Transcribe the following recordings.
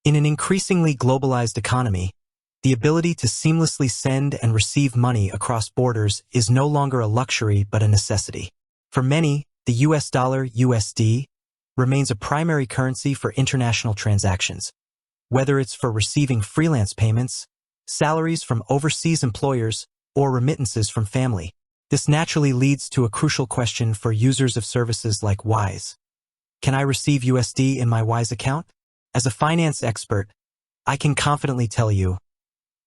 In an increasingly globalized economy, the ability to seamlessly send and receive money across borders is no longer a luxury but a necessity. For many, the US dollar USD remains a primary currency for international transactions. Whether it's for receiving freelance payments, salaries from overseas employers, or remittances from family, this naturally leads to a crucial question for users of services like Wise. Can I receive USD in my Wise account? As a finance expert, I can confidently tell you,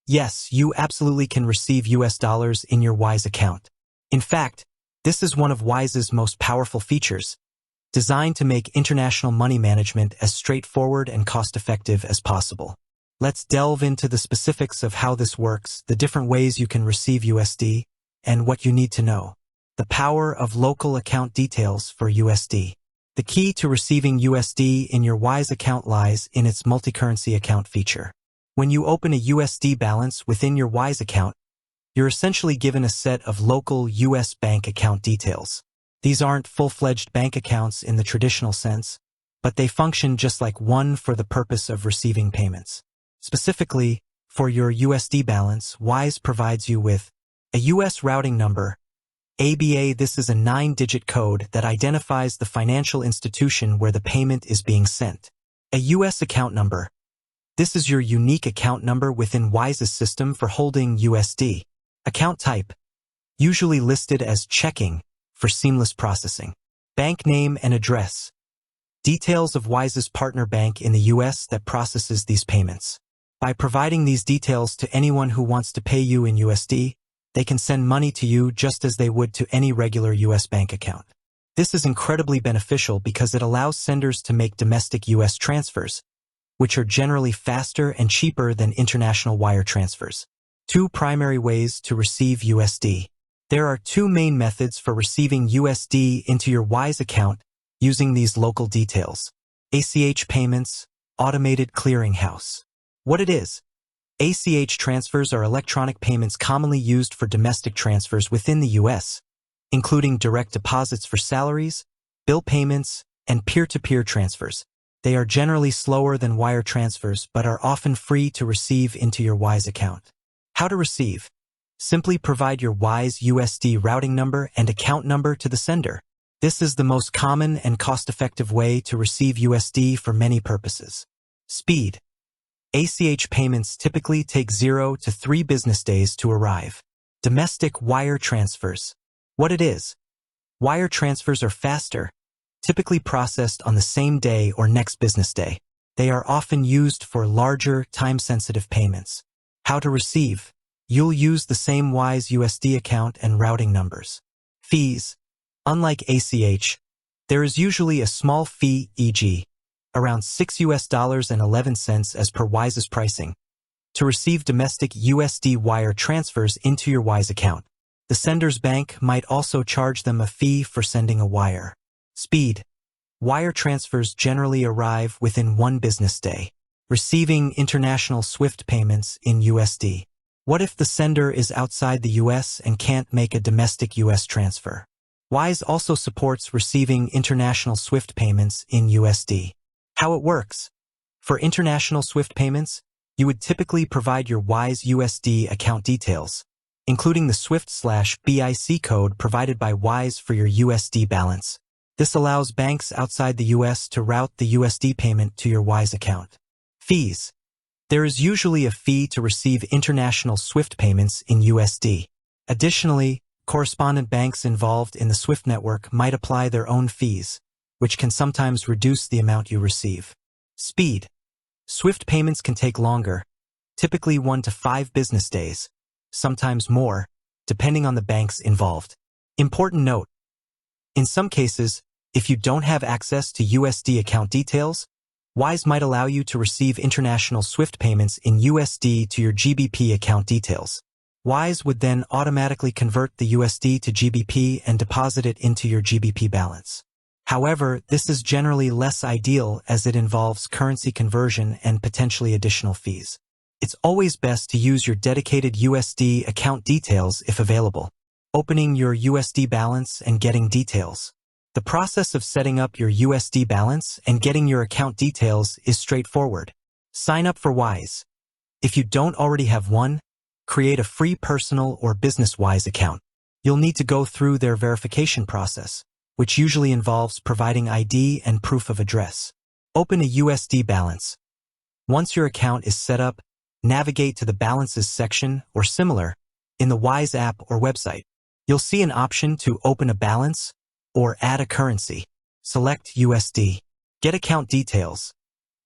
yes, you absolutely can receive US dollars in your Wise account. In fact, this is one of Wise's most powerful features, designed to make international money management as straightforward and cost-effective as possible. Let's delve into the specifics of how this works, the different ways you can receive USD, and what you need to know. The power of local account details for USD. The key to receiving USD in your Wise account lies in its multi-currency account feature. When you open a USD balance within your Wise account, you're essentially given a set of local US bank account details. These aren't full-fledged bank accounts in the traditional sense, but they function just like one for the purpose of receiving payments. Specifically, for your USD balance, Wise provides you with a US routing number, ABA. This is a 9-digit code that identifies the financial institution where the payment is being sent. A US account number. This is your unique account number within Wise's system for holding USD. Account type, usually listed as checking for seamless processing. Bank name and address. Details of Wise's partner bank in the US that processes these payments. By providing these details to anyone who wants to pay you in USD, they can send money to you just as they would to any regular US bank account. This is incredibly beneficial because it allows senders to make domestic US transfers, which are generally faster and cheaper than international wire transfers. 2 primary ways to receive USD. There are 2 main methods for receiving USD into your Wise account using these local details. ACH payments, automated clearinghouse. What it is? ACH transfers are electronic payments commonly used for domestic transfers within the US, including direct deposits for salaries, bill payments, and peer-to-peer transfers. They are generally slower than wire transfers but are often free to receive into your Wise account. How to receive? Simply provide your Wise USD routing number and account number to the sender. This is the most common and cost-effective way to receive USD for many purposes. Speed. ACH payments typically take 0 to 3 business days to arrive. Domestic wire transfers. What it is? Wire transfers are faster, typically processed on the same day or next business day. They are often used for larger, time-sensitive payments. How to receive? You'll use the same Wise USD account and routing numbers. Fees. Unlike ACH, there is usually a small fee, e.g., around $6.11 as per Wise's pricing, to receive domestic USD wire transfers into your Wise account. The sender's bank might also charge them a fee for sending a wire. Speed. Wire transfers generally arrive within 1 business day. Receiving international SWIFT payments in USD. What if the sender is outside the US and can't make a domestic US transfer? Wise also supports receiving international SWIFT payments in USD. How it works? For international SWIFT payments, you would typically provide your Wise USD account details, including the SWIFT/BIC code provided by Wise for your USD balance. This allows banks outside the US to route the USD payment to your Wise account. Fees. There is usually a fee to receive international SWIFT payments in USD. Additionally, correspondent banks involved in the SWIFT network might apply their own fees, which can sometimes reduce the amount you receive. Speed. SWIFT payments can take longer, typically 1 to 5 business days, sometimes more, depending on the banks involved. Important note. In some cases, if you don't have access to USD account details, Wise might allow you to receive international SWIFT payments in USD to your GBP account details. Wise would then automatically convert the USD to GBP and deposit it into your GBP balance. However, this is generally less ideal as it involves currency conversion and potentially additional fees. It's always best to use your dedicated USD account details if available. Opening your USD balance and getting details. The process of setting up your USD balance and getting your account details is straightforward. Sign up for Wise. If you don't already have one, create a free personal or business Wise account. You'll need to go through their verification process, which usually involves providing ID and proof of address. Open a USD balance. Once your account is set up, navigate to the Balances section or similar in the Wise app or website. You'll see an option to open a balance or add a currency. Select USD. Get account details.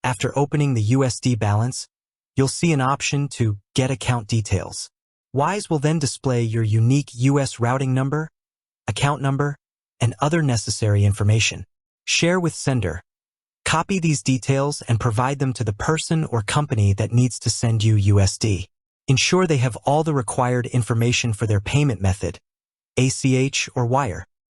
After opening the USD balance, you'll see an option to Get account details. Wise will then display your unique US routing number, account number, and other necessary information. Share with sender. Copy these details and provide them to the person or company that needs to send you USD. Ensure they have all the required information for their payment method, ACH or wire.